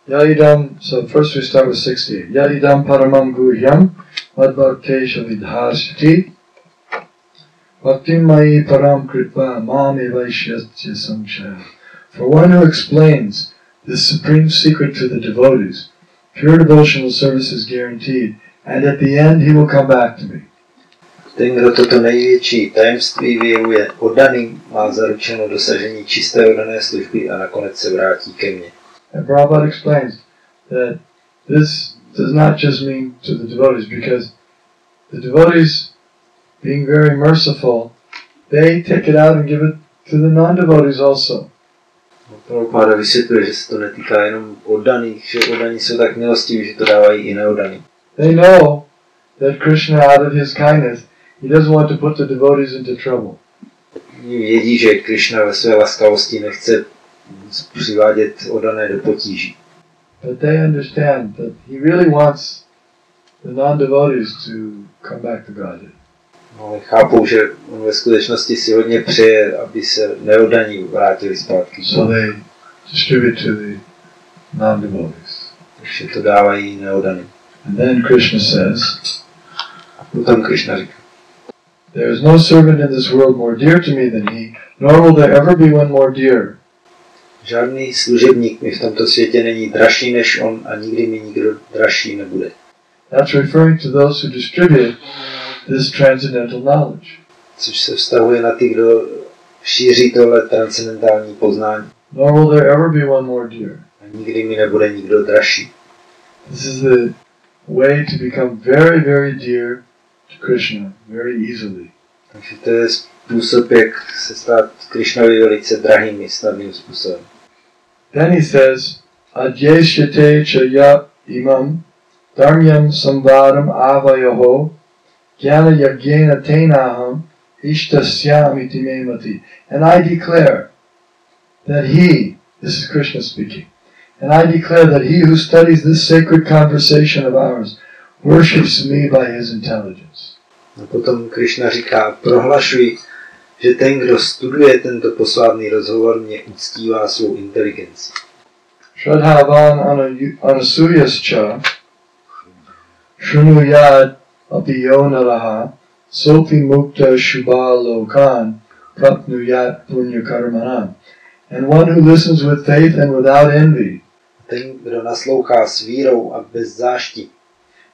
Yalidam, so first we start with 68. Yalidam paramam guhyam madbhaktesha vidhasiti bhaktim mai param kritva mami vaishyasya samshaya. For one who explains this supreme secret to the devotees, pure devotional service is guaranteed, and at the end he will come back to me. Ten, kdo toto největší tajemství vyjevuje oddaným, má zaručeno dosažení čisté oddané služby a nakonec se vrátí ke mně. And Prabhupada explains that this does not just mean to the devotees, because the devotees, being very merciful, they take it out and give it to the non-devotees also. Prabhupáda vysvětluje, že se to netýká jenom oddaných, že oddaní jsou tak milostiví, že to dávají i neoddaní. They know that Krishna, out of his kindness, he doesn't want to put the devotees into trouble. Vědí, že Krishna ve své laskavosti nechce přivádět oddané do potíží. But they understand that he really wants the non-devotees to come back to Godhead. Ale chápou, že on ve skutečnosti si hodně přeje, aby se neoddaní vrátili zpátky. So they distribute to the non-devotees. Takže to dávají neoddaný. And then Krishna says, A potom Krishna říká, there is no servant in this world more dear to me than he, nor will there ever be one more dear. žádný služebník mi v tomto světě není dražší než on a nikdy mi nikdo dražší nebude. That's referring to those who distribute this transcendental knowledge. Což se vztahuje na ty, kdo šíří tohle transcendentální poznání. Nor will there ever be one more dear. A nikdy mi nebude nikdo dražší. This is the way to become very, very dear to Krishna, very easily. Takže to je způsob, jak se stát Krishnovi velice drahým, snadným způsobem. Then he says, Adhyeshyate chaya imam dharmyam samvadam avayoho jnana yagyena tenaham ishtasyamiti memati. And I declare that he, this is Krishna speaking, and I declare that he who studies this sacred conversation of ours worships me by his intelligence. A potom Krishna říká, prohlašuji, že ten, kdo studuje tento posvátný rozhovor, mě uctívá svou inteligenci. Shradhavan anasuyascha shrunuyad apiyonalaha sopi mukta shubha lokan prapnuyat punya karmanam. And one who listens with faith and without envy Ten, kdo naslouchá s vírou a bez zášti,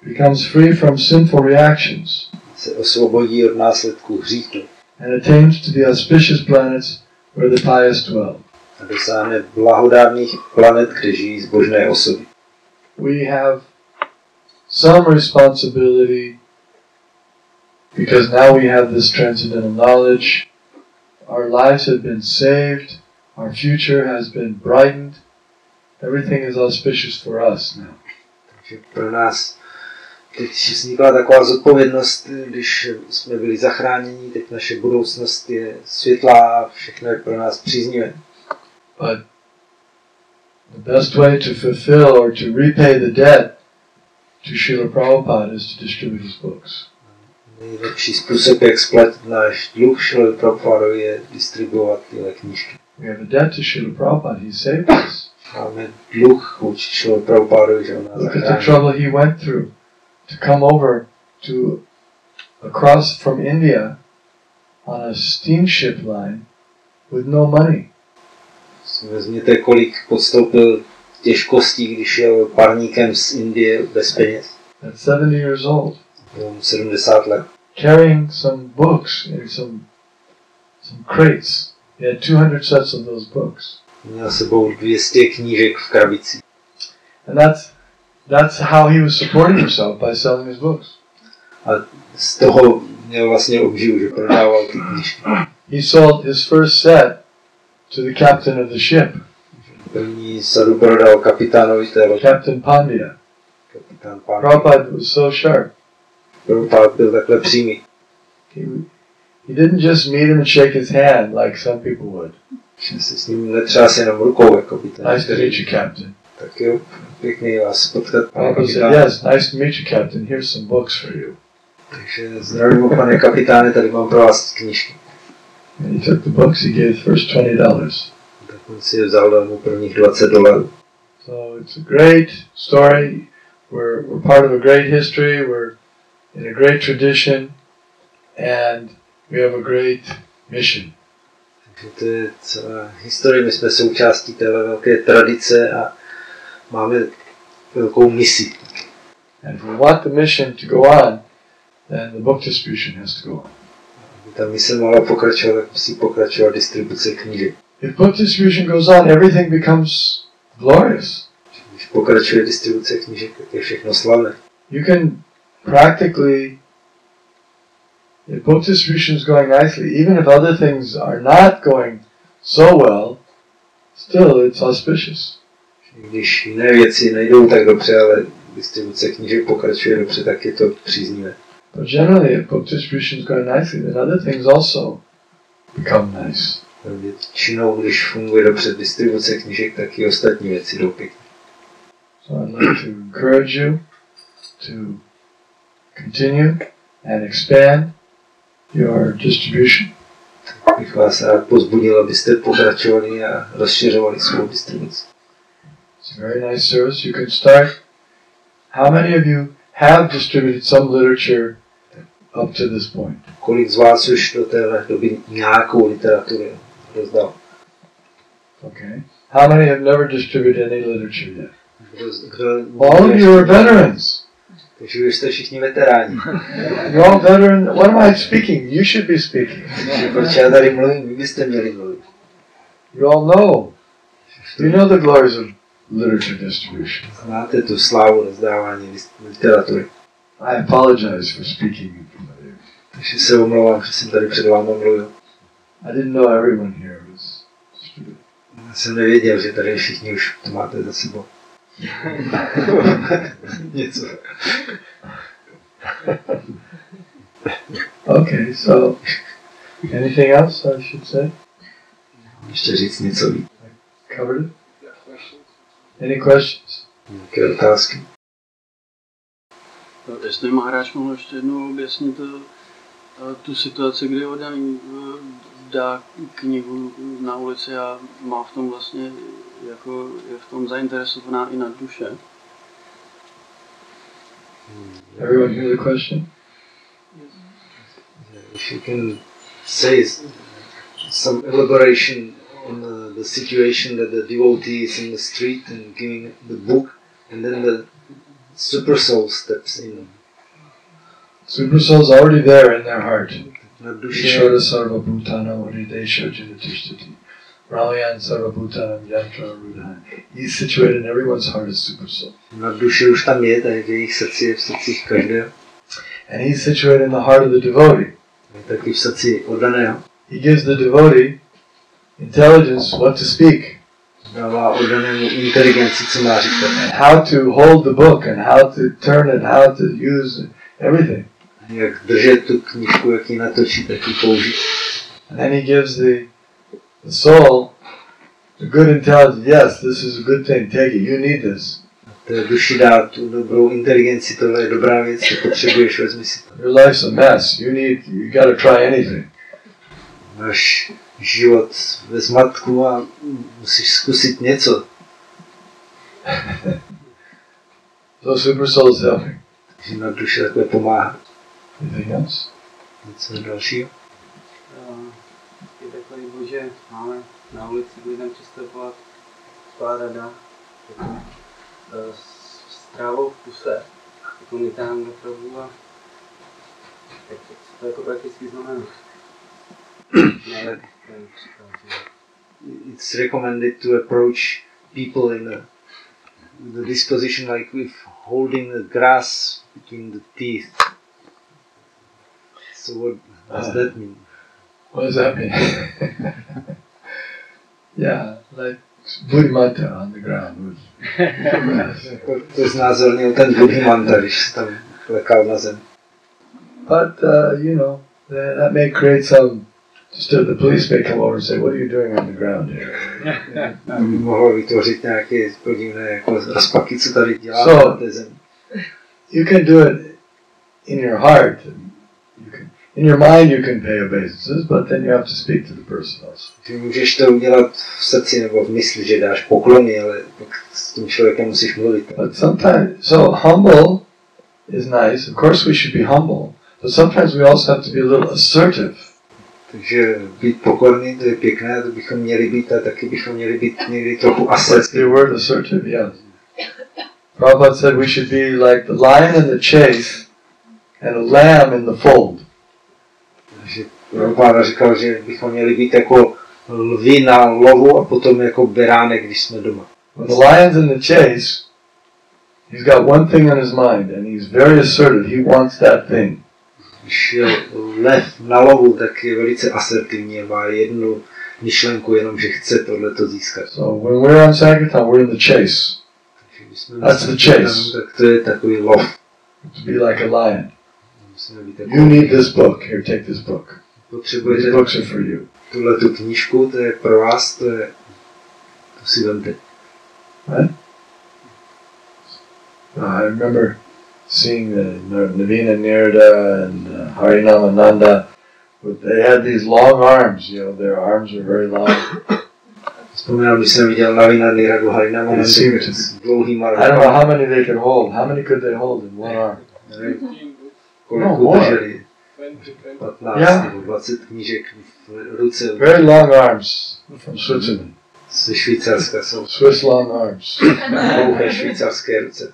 becomes free from sinful reactions se osvobodí od následků hříchu and attains to the auspicious planets where the pious dwell. a dosáhne blahodárných planet, kde žijí zbožné osoby. We have some responsibility because now we have this transcendental knowledge. Our lives have been saved. Our future has been brightened. Everything is auspicious for us now. Takže pro nás teď vznikla taková zodpovědnost, když jsme byli zachráněni, teď naše budoucnost je světlá a všechno je pro nás příznivé. But the best way to fulfill or to repay the debt to Srila Prabhupada is to distribute his books. Nejlepší způsob, jak splatit náš dluh Srila Prabhupadovi, je distribuovat tyhle knížky. We have a debt to Srila Prabhupada. He saved us. Máme dluh vůči Srila Prabhupadovi, že on nás Look at the zachránil. trouble he went through to come over to across from India on a steamship line with no money. Vezměte, kolik podstoupil těžkostí, když jel parníkem z Indie bez peněz. At 70 years old, Byl mu 70 let. carrying some books in some crates. He had 200 sets of those books. Měl sebou 200 knížek v krabici. And that's how he was supporting himself, by selling his books. A z toho měl vlastně obživu, že prodával ty knížky. He sold his first set to the captain of the ship, První sadu prodal kapitánovi té lodi. Captain Pandya. Kapitán Pán. Prabhupada was so sharp. Prabhupada byl takhle přímý. He didn't just meet him and shake his hand like some people would. Že se s ním netřás jenom rukou, jako by ten. Nice to meet you, Captain. Tak jo, pěkný vás potkat, pane Prabhupada said, kapitáne. yes, nice to meet you, Captain. Here's some books for you. Takže zdravím, pane kapitáne, tady mám pro vás knížky. And he took the books, he gave the first $20. Tak on si je vzal, dal mu prvních $20. So it's a great story. We're part of a great history. We're in a great tradition. And we have a great mission. Takže to je celá historie, my jsme součástí téhle velké tradice a máme velkou misi. And if we want the mission to go on, then the book distribution has to go on. Aby ta mise mohla pokračovat, tak musí pokračovat distribuce knížek. If book distribution goes on, everything becomes glorious. Když pokračuje distribuce knížek, tak je všechno slavné. You can practically, if book distribution is going nicely, even if other things are not going so well, still it's auspicious. Když jiné věci nejdou tak dobře, ale distribuce knížek pokračuje dobře, tak je to příznivé. But generally, if book distribution is going nicely, then other things also become nice. Většinou, když funguje dobře distribuce knížek, tak i ostatní věci jdou pěkně. So I'd like to encourage you to continue and expand your distribution. Bych vás rád pozbudil, abyste pokračovali a rozšiřovali svou distribuci. It's a very nice service. You can start. How many of you have distributed some literature up to this point? Kolik z vás už do téhle doby nějakou literaturu rozdal? Okay. How many have never distributed any literature yet? All of you are veterans. Takže vy jste všichni veteráni. You're all veteran. What am I speaking? You should be speaking. Proč já tady mluvím? Vy byste měli mluvit. You all know. You know the glories of literature distribution. Znáte tu slávu rozdávání literatury. I apologize for speaking in front of you. Takže se omlouvám, že jsem tady před vámi mluvil. I didn't know everyone here was distributed. Já jsem nevěděl, že tady všichni už to máte za sebou. Něco. Okay, so anything else I should say? Ještě říct něco víc. Covered it? Any questions? Nějaké otázky? Jestli Maharáž mohl ještě jednou objasnit tu situaci, kdy Odán dá knihu na ulici a má v tom vlastně, jako je v tom zainteresovaná i na duše. Everyone hear the question? If you can say some elaboration on the situation that the devotee is in the street and giving the book, and then the super soul steps in. Super soul's already there in their heart. Na duše Ishvara sarva bhutana hridesha jinatishtati. Ramayan sarva bhutanam yantra rudhan. He's situated in everyone's heart as super soul. na duše už tam je, takže v jejich srdci je v srdcích každého. And he's situated in the heart of the devotee. Je taky v srdci oddaného. He gives the devotee intelligence what to speak. Dává oddanému inteligenci, co má říkat. And how to hold the book and how to turn it, how to use everything. Jak držet tu knížku, jak ji natočit, jak ji použít. And then he gives the soul the good intelligence. Yes, this is a good thing. Take it. You need this. Té duši dá tu dobrou inteligenci, tohle je dobrá věc, co potřebuješ, vezmi si to. Your life's a mess. You got to try anything. Máš život ve zmatku a musíš zkusit něco. So super soul is helping. Že na duši takhle pomáhá. Anything else? Něco dalšího? Je takový bod, že máme na ulici k lidem přistupovat taková rada, s trávou v kuse, jako my tam do travu a tak co to jako prakticky znamená. It's recommended to approach people in the disposition like with holding the grass between the teeth. So what does that mean? What does that mean? Yeah, like Buddhi mantra on the ground. To znázornil ten Buddhi mantra, když se tam lekal na zem. But, you know, that may create some, the police may come over and say, what are you doing on the ground here? By mohlo vytvořit nějaké podivné jako rozpaky, co tady dělá na té zemi. You can do it in your heart. In your mind you can pay obeisances, but then you have to speak to the person also. Můžeš to udělat v srdci nebo v mysli, že dáš poklony, ale s tím člověkem musíš mluvit. But sometimes, so humble is nice. Of course we should be humble, but sometimes we also have to be a little assertive. Takže být pokorný, to je pěkné, to bychom měli být, a taky bychom měli být někdy trochu What's asertivní. the word assertive? Yes. Prabhupada said we should be like the lion in the chase and a lamb in the fold. Takže Prabhupada říkal, že bychom měli být jako lvi na lovu a potom jako beránek, když jsme doma. When the lion's in the chase, he's got one thing on his mind and he's very assertive. He wants that thing. Když je lev na lovu, tak je velice asertivní, má myšlenku jenom, že chce tohleto získat. So when we're on Sankirtan, we're in the chase. That's the chase. Tak to je takový lov. To be like a lion. You need this book. Here, take this book. These books are for you. Tuhletu knížku, to je pro vás, to si vemte. Right? I remember seeing Navina Nirda and Harinamananda. They had these long arms, you know, their arms were very long. Vzpomínám, když jsem viděl Navina Niradu Harinamananda s dlouhýma I don't know how many they could hold. How many could they hold in one arm? Kolik udrželi? 15 nebo 20 knížek v ruce. Very long arms from Switzerland. Ze Švýcarska jsou. Swiss long arms. Dlouhé švýcarské ruce.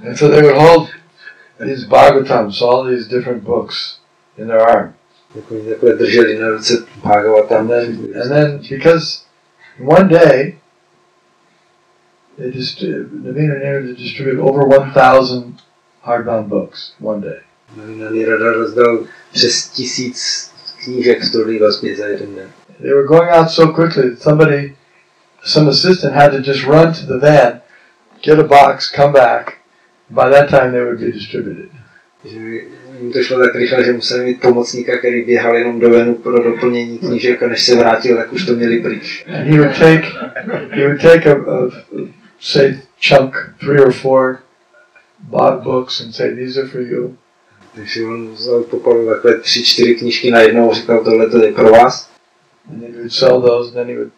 And so they would hold these Bhagavatams, all these different books in their arm. Takhle drželi na ruce Bhagavatam. And then because one day Navina Nirada distributed over 1,000 hardbound books one day. Navina Nirada rozdal přes 1000 knížek v turné vazbě za jeden den. They were going out so quickly that some assistant had to just run to the van, get a box, come back. By that time they would be distributed. Jim to šlo tak rychle, že museli mít pomocníka, který běhal jenom do venu pro doplnění knížek a než se vrátil, tak už to měli pryč. And he would take a say chunk 3 or 4 books and say these are for you. Takže on vzal popalu takhle 3-4 knížky najednou a říkal, tohle to je pro vás. And then he would sell those, and then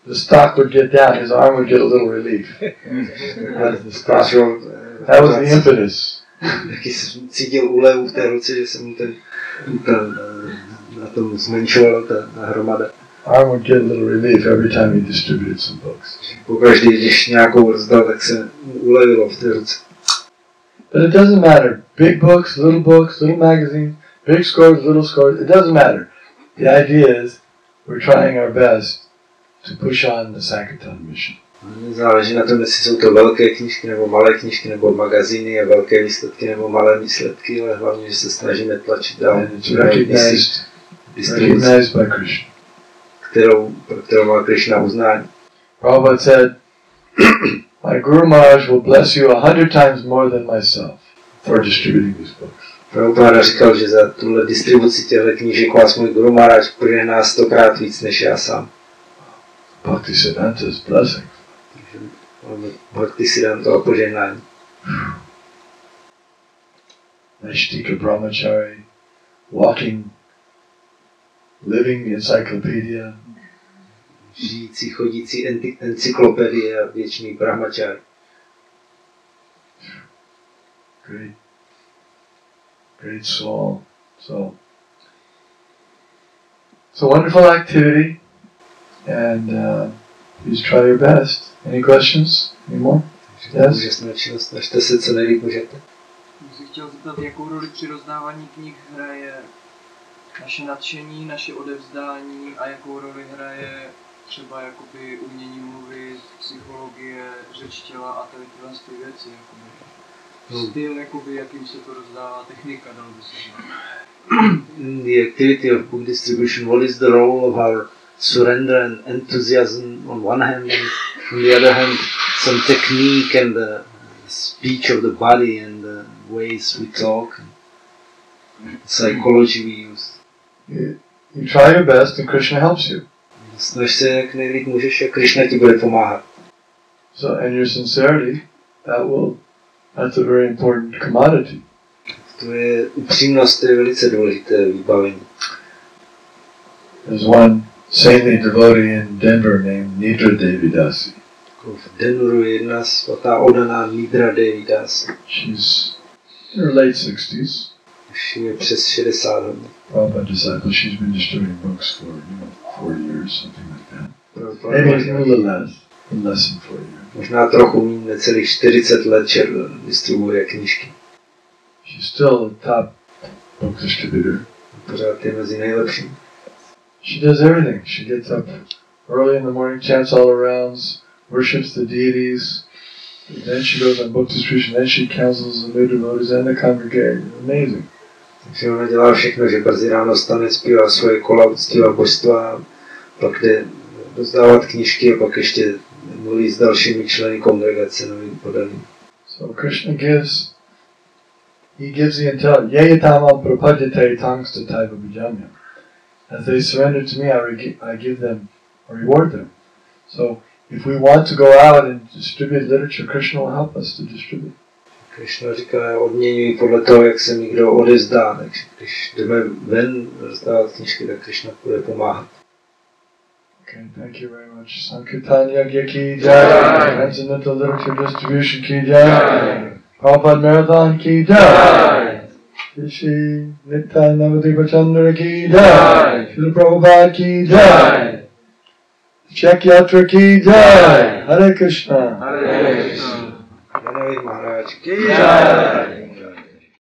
the stock would get down, his arm would get a little relief. That's the stock. That was the impetus. Taky jsem cítil úlevu v té ruce, že jsem na tom zmenšoval ta hromada. Arm would get a little relief every time he distributed some books. Pokaždý, když nějakou rozdal, tak se ulevilo v té ruce. But it doesn't matter. Big books, little magazines, big scores, little scores, it doesn't matter. The idea is we're trying our best to push on the Sankirtan mission. Záleží na tom, jestli jsou to velké knížky nebo malé knížky nebo magazíny a velké výsledky nebo malé výsledky, ale hlavně, že se snažíme tlačit dál. And it's recognized by Krishna. Pro kterou má Krishna uznání. Prabhupada said, my Guru Maharaj will bless you 100 times more than myself for distributing these books. Prabhupada říkal, že za tuhle distribuci těchto knížek vás můj Guru Maharaj požehná 100krát víc než já sám. Bhaktisiddhanta's blessing. Bhaktisiddhanta a požehnání. Nashtika Brahmachari, walking, living encyclopedia. Žijící, chodící encyklopedie a věčný brahmachari. Great soul. So it's a wonderful activity, and please try your best. Any questions? Any more? Yes? Úžasná činnost, snažte se co nejlíp můžete. Bych se chtěl zeptat, jakou roli při rozdávání knih hraje naše nadšení, naše odevzdání a jakou roli hraje třeba jakoby umění mluvit, psychologie, řeč těla a tady tyhle věci. Styl, jakoby, jakým se to rozdává, technika, dalo by se říct. In the activity of book distribution, what is the role of our surrender and enthusiasm on one hand, and on the other hand, some technique and the speech of the body and the ways we talk, and the psychology we use. You try your best and Krishna helps you. Snaž se jak nejlíp můžeš a Krishna ti bude pomáhat. So, and your sincerity, that's a very important commodity. To je upřímnost, to je velice důležité vybavení. There's one saintly devotee in Denver named Nidra Devi Dasi. V Denveru je jedna svatá oddaná Nidra Devi Dasi. She's in her late 60s. Už je přes 60 let. Prabhupada disciple. She's been distributing books for 40 years, something like that. Maybe a little less than 4 years. Možná trochu méně, necelých 40 let distribuje knížky. She's still a top book distributor. Pořád je mezi nejlepším. She does everything. She gets up early in the morning, chants all arounds, worships the deities. Then she goes on book distribution. Then she counsels the new devotees and the congregation. Amazing. Takže ona dělá všechno, že brzy ráno stane, zpívá svoje kola, uctívá božstva, pak jde rozdávat knížky a pak ještě mluví s dalšími členy kongregace novým podaným. So Krishna gives the intelligence. Yayatamam prapadyate tangsta taiva bijamya. As they surrender to me, I give them, or reward them. So if we want to go out and distribute literature, Krishna will help us to distribute. Krishna říká, odměňuji podle toho, jak se mi kdo odezdá. Takže když jdeme ven rozdávat knížky, tak Krishna bude pomáhat. Okay, thank you very much. Sankirtan Yagya ki jai. Transcendental Literature Distribution ki jai. Prabhupada Marathon ki jai. Shri Nitya Navadvipa Chandra ki jai. Shri Prabhupada ki jai. Czech Yatra ki jai. Hare Krishna. Hare Krishna. Danavir Maharaj ki jai.